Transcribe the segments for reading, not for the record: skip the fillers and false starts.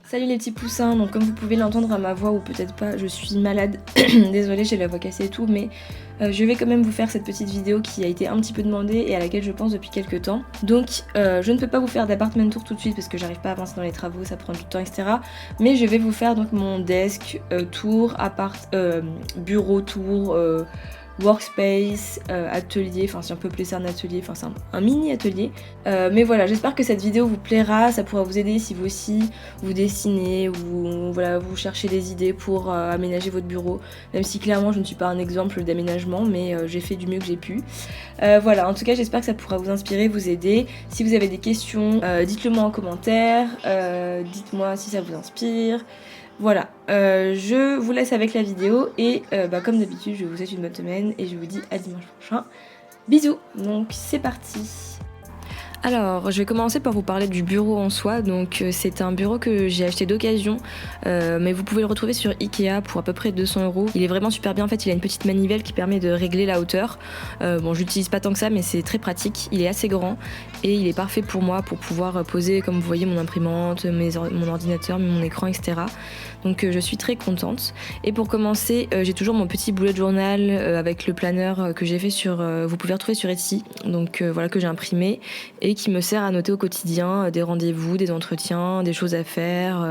Salut les petits poussins, donc comme vous pouvez l'entendre à ma voix ou peut-être pas, je suis malade, désolée j'ai la voix cassée et tout, mais je vais quand même vous faire cette petite vidéo qui a été un petit peu demandée et à laquelle je pense depuis quelques temps. Donc je ne peux pas vous faire d'appartement tour tout de suite parce que j'arrive pas à avancer dans les travaux, ça prend du temps etc. Mais je vais vous faire donc mon desk tour, bureau tour, workspace, atelier, enfin si on peut appeler ça un atelier, enfin c'est un mini atelier. Mais voilà, j'espère que cette vidéo vous plaira, ça pourra vous aider si vous aussi vous dessinez ou voilà, vous cherchez des idées pour aménager votre bureau. Même si clairement je ne suis pas un exemple d'aménagement, mais j'ai fait du mieux que j'ai pu. Voilà, en tout cas j'espère que ça pourra vous inspirer, vous aider. Si vous avez des questions, dites-le moi en commentaire, dites-moi si ça vous inspire. Voilà, je vous laisse avec la vidéo et comme d'habitude je vous souhaite une bonne semaine et je vous dis à dimanche prochain. Bisous. Donc c'est parti. Alors, je vais commencer par vous parler du bureau en soi. Donc, c'est un bureau que j'ai acheté d'occasion, mais vous pouvez le retrouver sur Ikea pour à peu près 200 €. Il est vraiment super bien. En fait, il a une petite manivelle qui permet de régler la hauteur. Bon, j'utilise pas tant que ça, mais c'est très pratique. Il est assez grand et il est parfait pour moi pour pouvoir poser, comme vous voyez, mon imprimante, mon ordinateur, mon écran, etc. Donc, je suis très contente. Et pour commencer, j'ai toujours mon petit bullet journal avec le planeur que j'ai fait vous pouvez retrouver sur Etsy. Donc, voilà, que j'ai imprimé et qui me sert à noter au quotidien des rendez-vous, des entretiens, des choses à faire.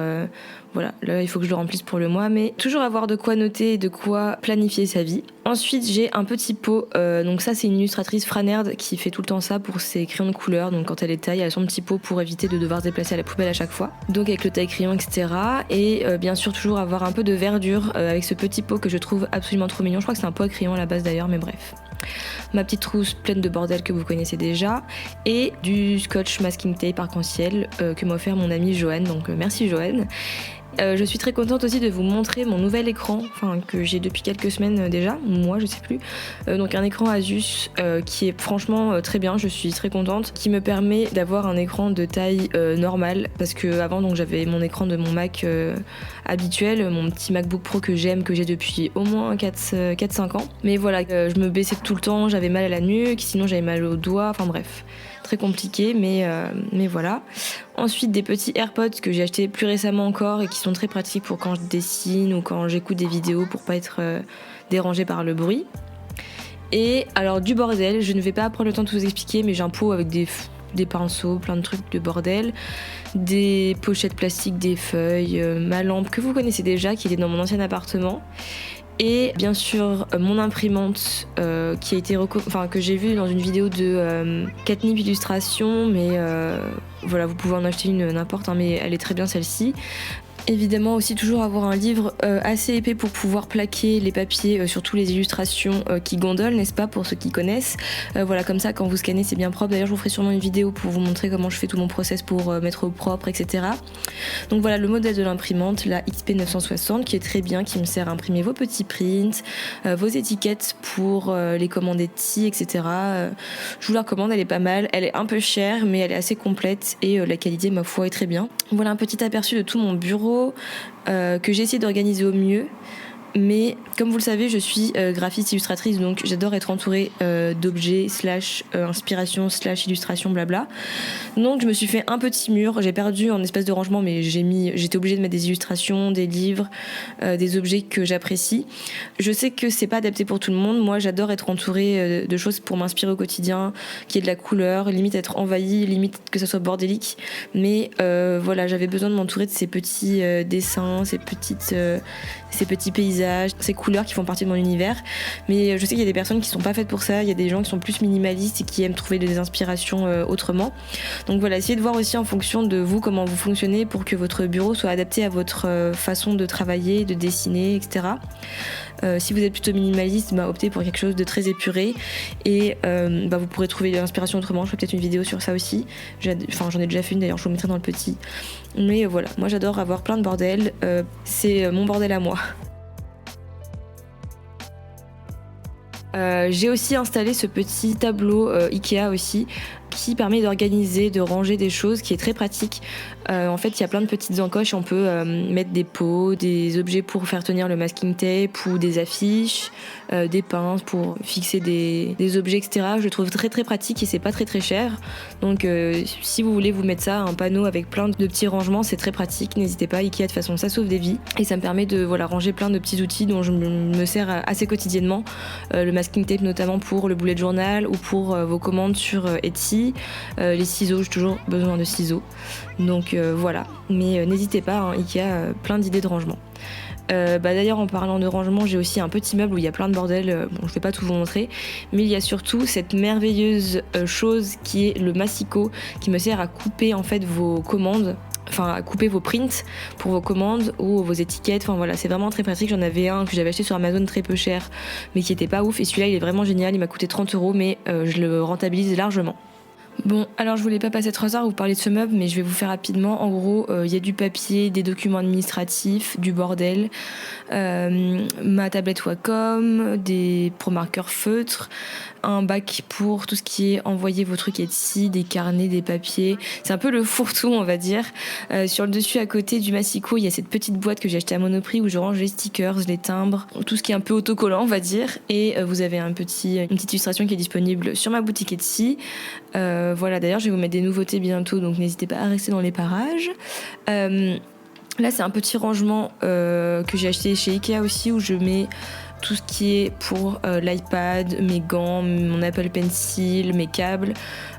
Voilà, là il faut que je le remplisse pour le mois, mais toujours avoir de quoi noter et de quoi planifier sa vie. Ensuite j'ai un petit pot, donc ça c'est une illustratrice Franerd qui fait tout le temps ça pour ses crayons de couleur, donc quand elle les taille elle a son petit pot pour éviter de devoir se déplacer à la poubelle à chaque fois. Donc avec le taille-crayon etc. Et bien sûr toujours avoir un peu de verdure avec ce petit pot que je trouve absolument trop mignon. Je crois que c'est un pot à crayon à la base d'ailleurs, mais bref. Ma petite trousse pleine de bordel que vous connaissez déjà et du scotch masking tape arc-en-ciel que m'a offert mon ami Johan, donc merci Johan. Je suis très contente aussi de vous montrer mon nouvel écran, enfin que j'ai depuis quelques semaines déjà, moi je sais plus. Donc un écran Asus qui est franchement très bien, je suis très contente, qui me permet d'avoir un écran de taille normale parce que avant donc j'avais mon écran de mon Mac habituel, mon petit MacBook Pro que j'aime, que j'ai depuis au moins 4-5 ans. Mais voilà, je me baissais tout le temps, j'avais mal à la nuque, sinon j'avais mal aux doigts, enfin bref. Très compliqué, mais voilà. Ensuite, des petits AirPods que j'ai achetés plus récemment encore et qui sont très pratiques pour quand je dessine ou quand j'écoute des vidéos pour pas être dérangée par le bruit. Et alors du bordel, je ne vais pas prendre le temps de vous expliquer, mais j'ai un pot avec des pinceaux, plein de trucs de bordel, des pochettes plastiques, des feuilles, ma lampe que vous connaissez déjà, qui était dans mon ancien appartement. Et bien sûr mon imprimante qui a été que j'ai vue dans une vidéo de Catnip Illustration, mais voilà, vous pouvez en acheter une n'importe, hein, mais elle est très bien celle-ci. Évidemment aussi toujours avoir un livre assez épais pour pouvoir plaquer les papiers sur toutes les illustrations qui gondolent, n'est-ce pas, pour ceux qui connaissent. Voilà, comme ça quand vous scannez c'est bien propre. D'ailleurs je vous ferai sûrement une vidéo pour vous montrer comment je fais tout mon process pour mettre au propre, etc. Donc voilà le modèle de l'imprimante, la XP 960 qui est très bien, qui me sert à imprimer vos petits prints, vos étiquettes pour les commander Etsy, etc. Je vous la recommande, elle est pas mal, elle est un peu chère mais elle est assez complète et la qualité ma foi est très bien. Voilà un petit aperçu de tout mon bureau que j'ai essayé d'organiser au mieux. Mais comme vous le savez, je suis graphiste illustratrice, donc j'adore être entourée d'objets / inspiration / illustration blabla. Donc je me suis fait un petit mur, j'ai perdu en espace de rangement, mais j'étais obligée de mettre des illustrations, des livres, des objets que j'apprécie. Je sais que c'est pas adapté pour tout le monde. Moi j'adore être entourée de choses pour m'inspirer au quotidien, qu'il y ait de la couleur, limite être envahie, limite que ça soit bordélique. Mais voilà, j'avais besoin de m'entourer de ces petits dessins, ces petits paysages, ces couleurs qui font partie de mon univers. Mais je sais qu'il y a des personnes qui sont pas faites pour ça, il y a des gens qui sont plus minimalistes et qui aiment trouver des inspirations autrement. Donc voilà, essayez de voir aussi en fonction de vous comment vous fonctionnez pour que votre bureau soit adapté à votre façon de travailler, de dessiner, etc. Si vous êtes plutôt minimaliste, optez pour quelque chose de très épuré et vous pourrez trouver de l'inspiration autrement. Je ferai peut-être une vidéo sur ça aussi. J'en ai déjà fait une d'ailleurs, je vous mettrai dans le petit. Mais voilà, moi j'adore avoir plein de bordel. C'est mon bordel à moi. J'ai aussi installé ce petit tableau Ikea aussi qui permet d'organiser, de ranger des choses, qui est très pratique. En fait, il y a plein de petites encoches, on peut mettre des pots, des objets pour faire tenir le masking tape ou des affiches, des pinces pour fixer des objets, etc. Je le trouve très très pratique et c'est pas très très cher. Donc si vous voulez vous mettre ça, un panneau avec plein de petits rangements, c'est très pratique. N'hésitez pas, Ikea de toute façon ça sauve des vies et ça me permet de ranger plein de petits outils dont je me sers assez quotidiennement. Le masking tape notamment pour le bullet journal ou pour vos commandes sur Etsy. Les ciseaux, j'ai toujours besoin de ciseaux. Donc voilà, mais n'hésitez pas, hein, Ikea, plein d'idées de rangement. D'ailleurs en parlant de rangement, j'ai aussi un petit meuble où il y a plein de bordel, bon je vais pas tout vous montrer, mais il y a surtout cette merveilleuse chose qui est le massicot qui me sert à couper en fait vos commandes, enfin à couper vos prints pour vos commandes ou vos étiquettes, enfin voilà, c'est vraiment très pratique. J'en avais un que j'avais acheté sur Amazon très peu cher mais qui était pas ouf et celui-là il est vraiment génial, il m'a coûté 30€ mais je le rentabilise largement. Bon, alors je voulais pas passer 3 heures à vous parler de ce meuble, mais je vais vous faire rapidement. En gros, il y a du papier, des documents administratifs, du bordel, ma tablette Wacom, des pro-marqueurs feutres, un bac pour tout ce qui est envoyer vos trucs Etsy, des carnets, des papiers. C'est un peu le fourre-tout, on va dire. Sur le dessus, à côté du massicot, il y a cette petite boîte que j'ai achetée à Monoprix où je range les stickers, les timbres, tout ce qui est un peu autocollant, on va dire. Et vous avez une petite illustration qui est disponible sur ma boutique Etsy. Voilà, d'ailleurs, je vais vous mettre des nouveautés bientôt, donc n'hésitez pas à rester dans les parages. Là, c'est un petit rangement que j'ai acheté chez Ikea aussi, où je mets tout ce qui est pour l'iPad, mes gants, mon Apple Pencil, mes câbles,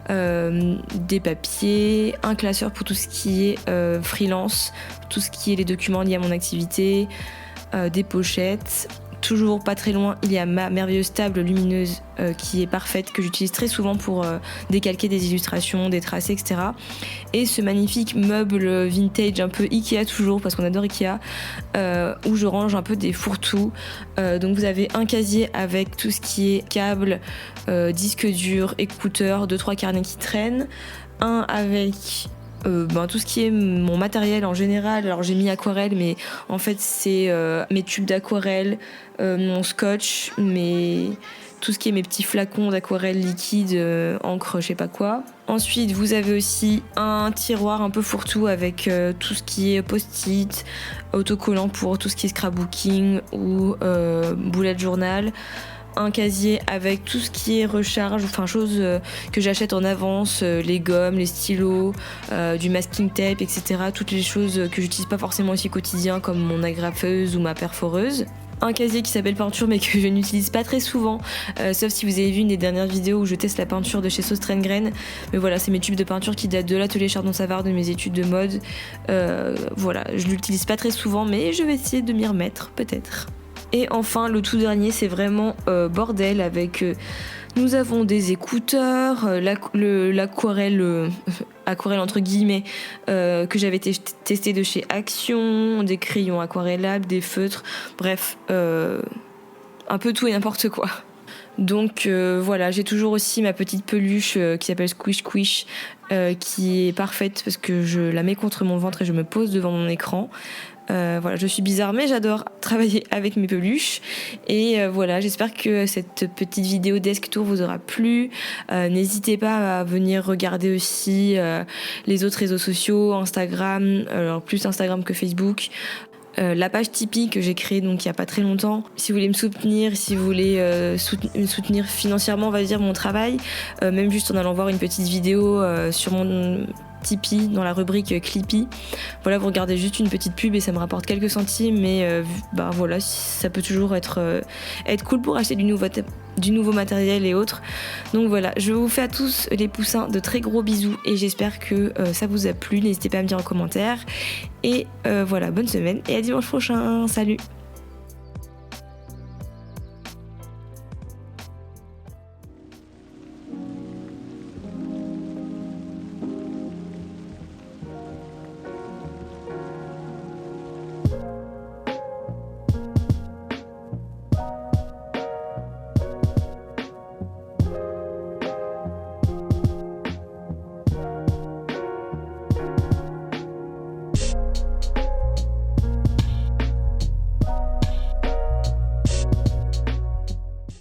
des papiers, un classeur pour tout ce qui est freelance, tout ce qui est les documents liés à mon activité, des pochettes. Toujours pas très loin, il y a ma merveilleuse table lumineuse qui est parfaite, que j'utilise très souvent pour décalquer des illustrations, des tracés, etc. Et ce magnifique meuble vintage, un peu Ikea toujours, parce qu'on adore Ikea, où je range un peu des fourre-tout. Donc vous avez un casier avec tout ce qui est câble, disque dur, écouteurs, 2-3 carnets qui traînent. Un avec tout ce qui est mon matériel en général. Alors j'ai mis aquarelle, mais en fait c'est mes tubes d'aquarelle, mon scotch, tout ce qui est mes petits flacons d'aquarelle liquide, encre, je sais pas quoi. Ensuite vous avez aussi un tiroir un peu fourre-tout avec tout ce qui est post-it, autocollant pour tout ce qui est scrapbooking ou bullet journal. Un casier avec tout ce qui est recharge, enfin choses que j'achète en avance, les gommes, les stylos, du masking tape, etc. Toutes les choses que j'utilise pas forcément aussi au quotidien, comme mon agrafeuse ou ma perforeuse. Un casier qui s'appelle peinture mais que je n'utilise pas très souvent, sauf si vous avez vu une des dernières vidéos où je teste la peinture de chez Sauce Train Grain. Mais voilà, c'est mes tubes de peinture qui datent de l'atelier Chardon-Savard, de mes études de mode. Voilà, je l'utilise pas très souvent mais je vais essayer de m'y remettre peut-être. Et enfin, le tout dernier, c'est vraiment bordel avec... nous avons des écouteurs, l'aquarelle, aquarelle entre guillemets, que j'avais testé de chez Action, des crayons aquarellables, des feutres, bref, un peu tout et n'importe quoi. Donc voilà, j'ai toujours aussi ma petite peluche qui s'appelle Squish Squish, qui est parfaite parce que je la mets contre mon ventre et je me pose devant mon écran. Voilà, je suis bizarre mais j'adore travailler avec mes peluches et voilà, j'espère que cette petite vidéo desk tour vous aura plu. N'hésitez pas à venir regarder aussi les autres réseaux sociaux, Instagram, alors plus Instagram que Facebook. La page Tipeee que j'ai créée donc il y a pas très longtemps. Si vous voulez me soutenir, si vous voulez soutenir financièrement, on va dire, mon travail, même juste en allant voir une petite vidéo sur mon Tipeee dans la rubrique Clippy. Voilà, vous regardez juste une petite pub et ça me rapporte quelques centimes, mais voilà, ça peut toujours être cool pour acheter du nouveau matériel et autres. Donc voilà, je vous fais à tous les poussins de très gros bisous et j'espère que ça vous a plu. N'hésitez pas à me dire en commentaire. Et voilà, bonne semaine et à dimanche prochain. Salut!